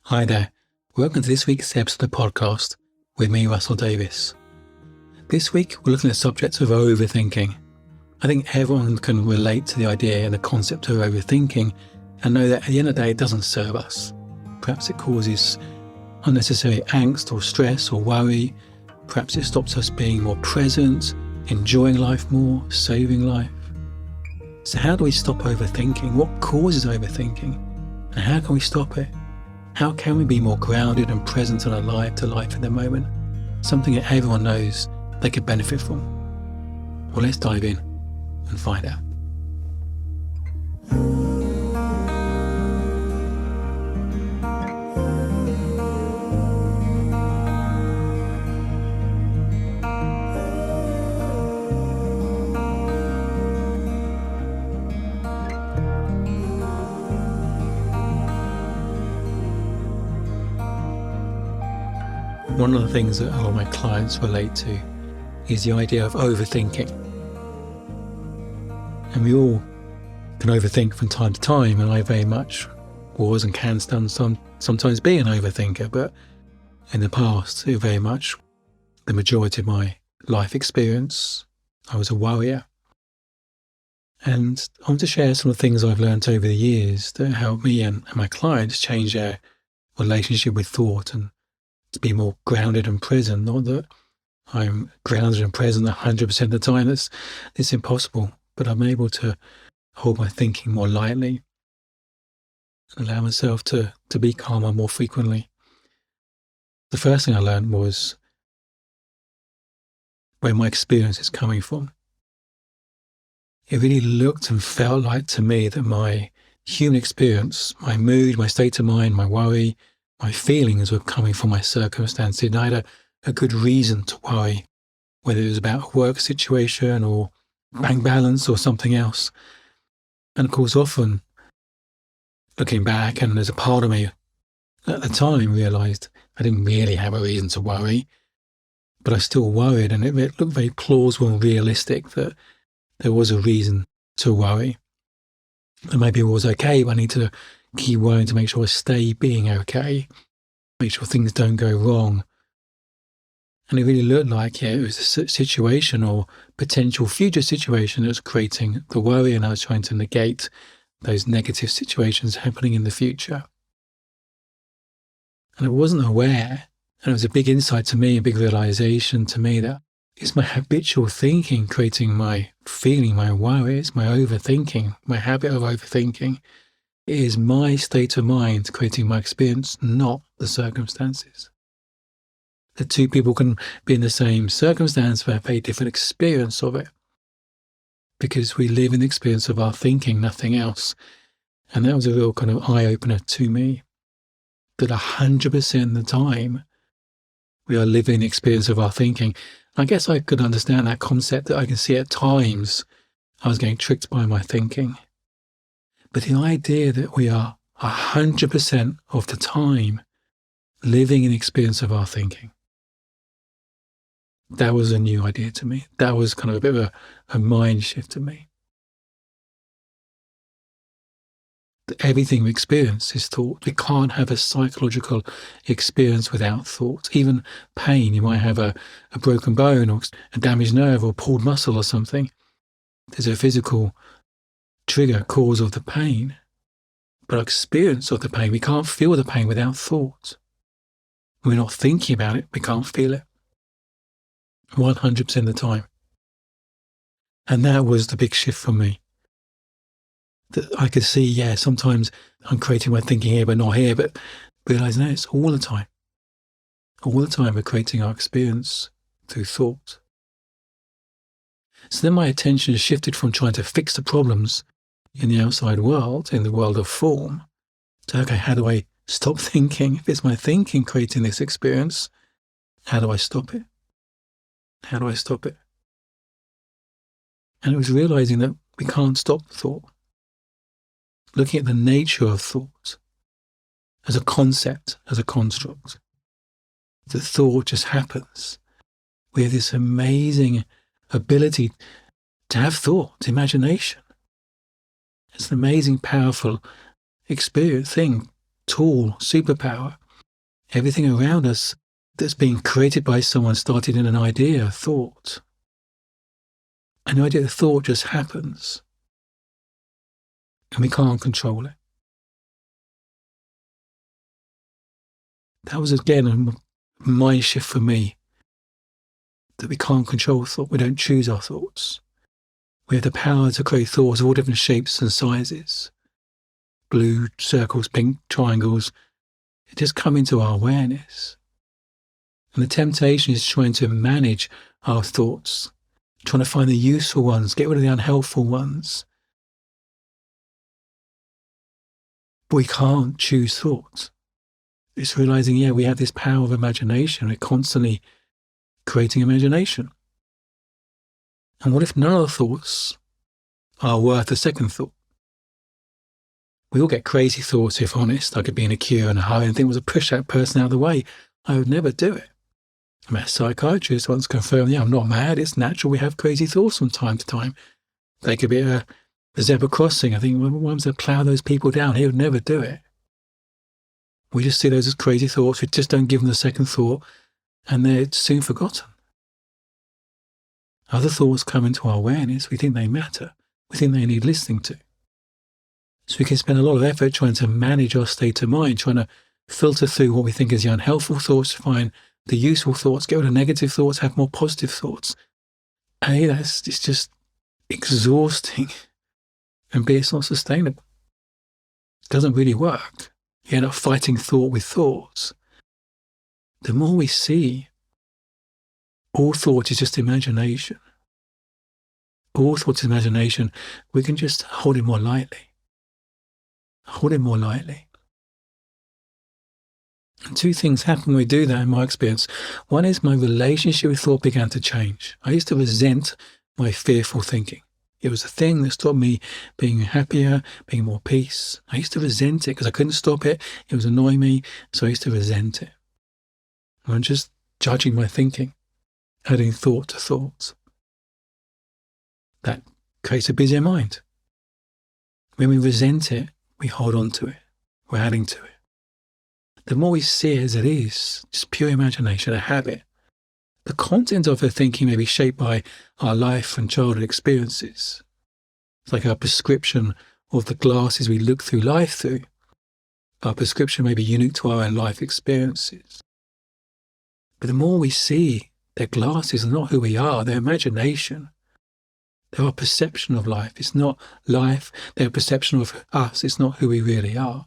Hi there. Welcome to this week's episode of the podcast with me, Russell Davis. This week, we're looking at the subject of overthinking. I think everyone can relate to the idea and the concept of overthinking and know that at the end of the day, it doesn't serve us. Perhaps it causes unnecessary angst or stress or worry. Perhaps it stops us being more present, enjoying life more, saving life. So how do we stop overthinking? What causes overthinking? And how can we stop it? How can we be more grounded and present and alive to life in the moment? Something that everyone knows they could benefit from. Well, let's dive in and find out. One of the things that a lot of my clients relate to is the idea of overthinking. And we all can overthink from time to time, and I very much was and can sometimes be an overthinker, but in the past, very much the majority of my life experience, I was a worrier. And I want to share some of the things I've learned over the years that help me and my clients change their relationship with thought and to be more grounded and present. Not that I'm grounded and present 100% of the time. It's impossible. But I'm able to hold my thinking more lightly and allow myself to be calmer more frequently. The first thing I learned was where my experience is coming from. It really looked and felt like to me that my human experience, my mood, my state of mind, my worry, my feelings were coming from my circumstances, and I had a good reason to worry, whether it was about a work situation or bank balance or something else. And of course, often looking back, and there's a part of me at the time realised I didn't really have a reason to worry, but I still worried, and it looked very plausible and realistic that there was a reason to worry. And maybe it was okay, but I need to keep worrying to make sure I stay being okay, make sure things don't go wrong. And it really looked like it was a situation or potential future situation that was creating the worry, and I was trying to negate those negative situations happening in the future. And I wasn't aware, and it was a big insight to me, a big realization to me that it's my habitual thinking creating my feeling, my worries, my overthinking, my habit of overthinking. It is my state of mind creating my experience, not the circumstances. The two people can be in the same circumstance but have a very different experience of it, because we live in the experience of our thinking, nothing else. And that was a real kind of eye-opener to me, that 100% of the time we are living the experience of our thinking. I guess I could understand that concept, that I can see at times I was getting tricked by my thinking. But the idea that we are 100% of the time living in the experience of our thinking, that was a new idea to me. That was kind of a bit of a mind shift to me. That everything we experience is thought. We can't have a psychological experience without thought. Even pain, you might have a broken bone or a damaged nerve or pulled muscle or something. There's a physical trigger, cause of the pain. But our experience of the pain, we can't feel the pain without thought. We're not thinking about it, we can't feel it. 100% of the time. And that was the big shift for me. That I could see, sometimes I'm creating my thinking here but not here, but realising no, it's all the time. All the time we're creating our experience through thought. So then my attention shifted from trying to fix the problems in the outside world, in the world of form, to, okay, how do I stop thinking? If it's my thinking creating this experience, how do I stop it? How do I stop it? And it was realising that we can't stop thought. Looking at the nature of thought as a concept, as a construct. That thought just happens. We have this amazing ability to have thought, imagination. It's an amazing, powerful experience thing tool, superpower. Everything around us that's been created by someone started in an idea, a thought. An idea, the thought just happens, and we can't control it. That was, again, a mind shift for me, that we can't control thought. We don't choose our thoughts. We have the power to create thoughts of all different shapes and sizes. Blue circles, pink triangles. It just come into our awareness. And the temptation is trying to manage our thoughts, trying to find the useful ones, get rid of the unhelpful ones. But we can't choose thoughts. It's realizing, we have this power of imagination. We're constantly creating imagination. And what if none of the thoughts are worth a second thought? We all get crazy thoughts, if honest. I could be in a queue and a hurry and think, to push that person out of the way. I would never do it. I met a psychiatrist once confirmed, I'm not mad. It's natural. We have crazy thoughts from time to time. They could be a zebra crossing. I think, one's to plough those people down. He would never do it. We just see those as crazy thoughts. We just don't give them the second thought, and they're soon forgotten. Other thoughts come into our awareness. We think they matter. We think they need listening to. So we can spend a lot of effort trying to manage our state of mind, trying to filter through what we think is the unhelpful thoughts, to find the useful thoughts, get rid of negative thoughts, have more positive thoughts. It's just exhausting. And B, it's not sustainable. It doesn't really work. You end up fighting thought with thoughts. The more we see, all thought is just imagination. All thought is imagination. We can just hold it more lightly. Hold it more lightly. And two things happen when we do that, in my experience. One is my relationship with thought began to change. I used to resent my fearful thinking. It was a thing that stopped me being happier, being more peace. I used to resent it because I couldn't stop it. It was annoying me, so I used to resent it. I'm just judging my thinking, adding thought to thoughts. That creates a busier mind. When we resent it, we hold on to it. We're adding to it. The more we see it as it is, just pure imagination, a habit, the content of her thinking may be shaped by our life and childhood experiences. It's like our prescription of the glasses we look through life through. Our prescription may be unique to our own life experiences. But the more we see, their glasses are not who we are, their imagination. They're our perception of life. It's not life. Their perception of us. It's not who we really are.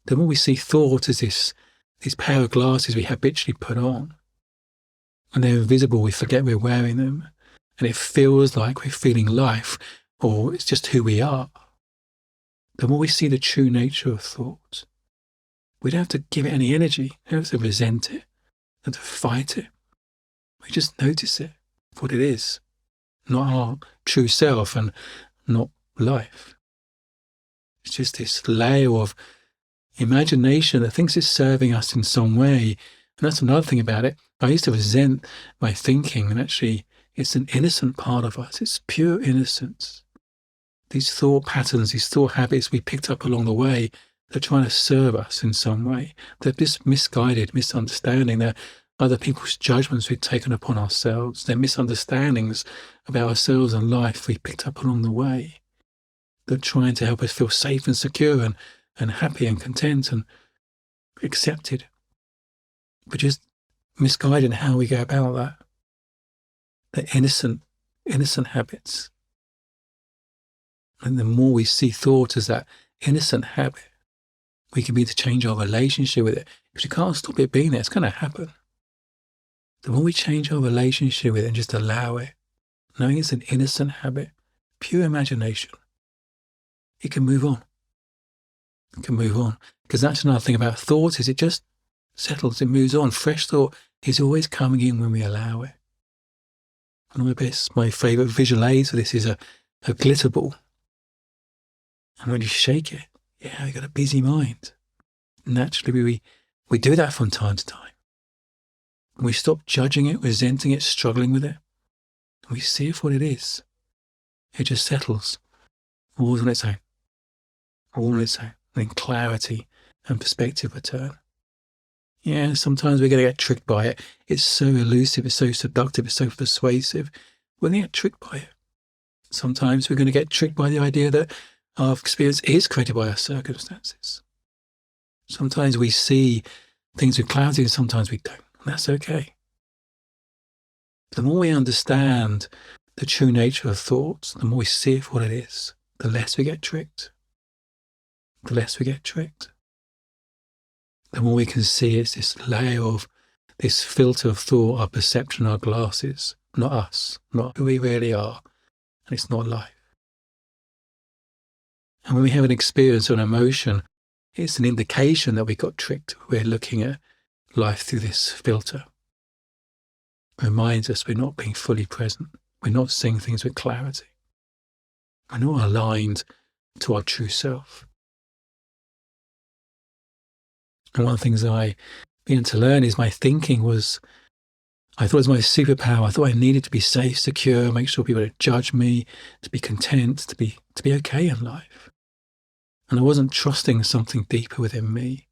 The more we see thought as these pair of glasses we habitually put on, and they're invisible, we forget we're wearing them, and it feels like we're feeling life, or it's just who we are. The more we see the true nature of thought, we don't have to give it any energy. We don't have to resent it and to fight it. We just notice it for what it is, not our true self and not life. It's just this layer of imagination that thinks it's serving us in some way. And that's another thing about it. I used to resent my thinking, and actually it's an innocent part of us. It's pure innocence. These thought patterns, these thought habits we picked up along the way, they're trying to serve us in some way. They're just misguided, misunderstanding. They're other people's judgments we've taken upon ourselves. They're misunderstandings about ourselves and life we picked up along the way. They're trying to help us feel safe and secure and happy and content and accepted. But just misguided in how we go about that. The innocent habits. And the more we see thought as that innocent habit, we can begin to change our relationship with it. If you can't stop it being there, it's going to happen. The more we change our relationship with it and just allow it, knowing it's an innocent habit, pure imagination, it can move on. It can move on. Because that's another thing about thought, is it just settles, it moves on. Fresh thought is always coming in when we allow it. And my favourite visual aid for this is a glitter ball. And when you shake it, you've got a busy mind. Naturally, we do that from time to time. And we stop judging it, resenting it, struggling with it. And we see it for what it is. It just settles. All on its own. All on its own. And in clarity and perspective return. Yeah, sometimes we're going to get tricked by it. It's so elusive, it's so seductive, it's so persuasive. We're going to get tricked by it. Sometimes we're going to get tricked by the idea that our experience is created by our circumstances. Sometimes we see things with clarity and sometimes we don't. And that's okay. The more we understand the true nature of thoughts, the more we see it for what it is, the less we get tricked. The less we get tricked. The more we can see it's this layer of this filter of thought, our perception, our glasses, not us, not who we really are, and it's not life. And when we have an experience or an emotion, it's an indication that we got tricked. We're looking at life through this filter. It reminds us we're not being fully present. We're not seeing things with clarity. We're not aligned to our true self. And one of the things I began to learn is my thinking was, I thought it was my superpower. I thought I needed to be safe, secure, make sure people don't judge me, to be content, to be okay in life. And I wasn't trusting something deeper within me.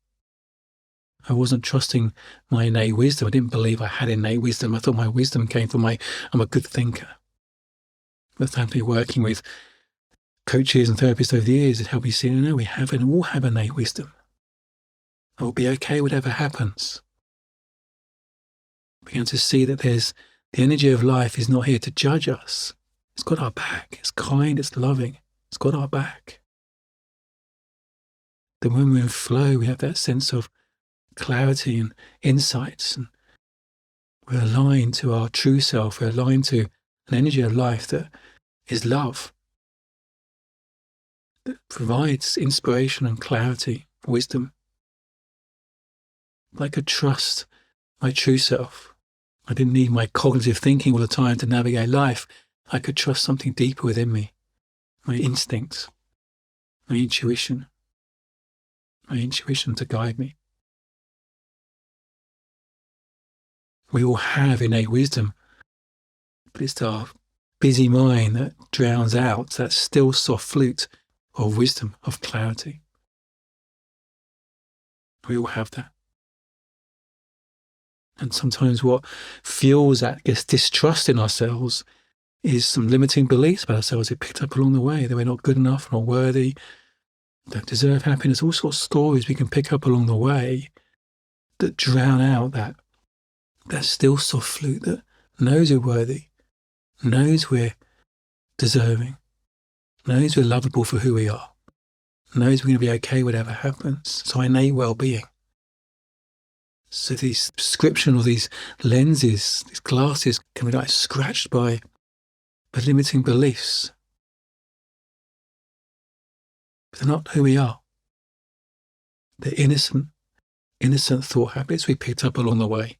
I wasn't trusting my innate wisdom. I didn't believe I had innate wisdom. I thought my wisdom came from I'm a good thinker. But thankfully working with coaches and therapists over the years, it helped me see, no, we all have innate wisdom. I will be okay whatever happens. I began to see that the energy of life is not here to judge us. It's got our back. It's kind, it's loving. It's got our back. Then when we're in flow, we have that sense of clarity and insights, and we're aligned to our true self. We're aligned to an energy of life that is love, that provides inspiration and clarity, wisdom. I could trust my true self. I didn't need my cognitive thinking all the time to navigate life. I could trust something deeper within me, my instincts, my intuition to guide me. We all have innate wisdom, but it's our busy mind that drowns out that still soft flute of wisdom, of clarity. We all have that. And sometimes what fuels that distrust in ourselves is some limiting beliefs about ourselves we picked up along the way, that we're not good enough, not worthy, don't deserve happiness, all sorts of stories we can pick up along the way that drown out that still soft flute that knows we're worthy, knows we're deserving, knows we're lovable for who we are, knows we're going to be okay whatever happens. So innate well-being. So these prescription or these lenses, these glasses can be like scratched by limiting beliefs. But they're not who we are. They're innocent thought habits we picked up along the way.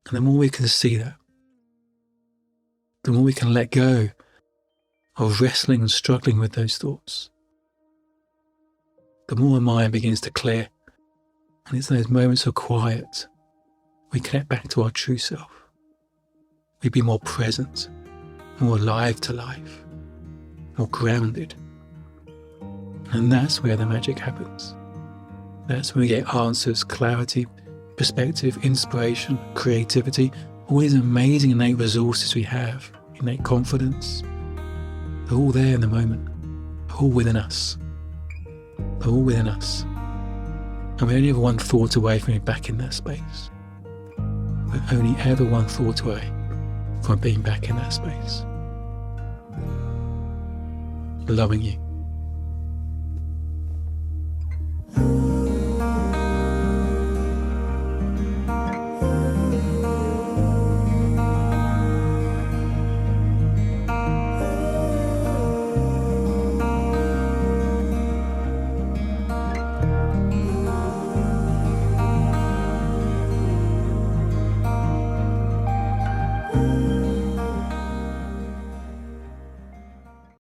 And the more we can see that, the more we can let go of wrestling and struggling with those thoughts, the more our mind begins to clear. And it's those moments of quiet we connect back to our true self. We be more present, more alive to life, more grounded. And that's where the magic happens. That's when we get answers, clarity, perspective, inspiration, creativity, all these amazing innate resources we have, innate confidence. They're all there in the moment. They're all within us. They're all within us. And we're only ever one thought away from being back in that space. We're only ever one thought away from being back in that space. Loving you.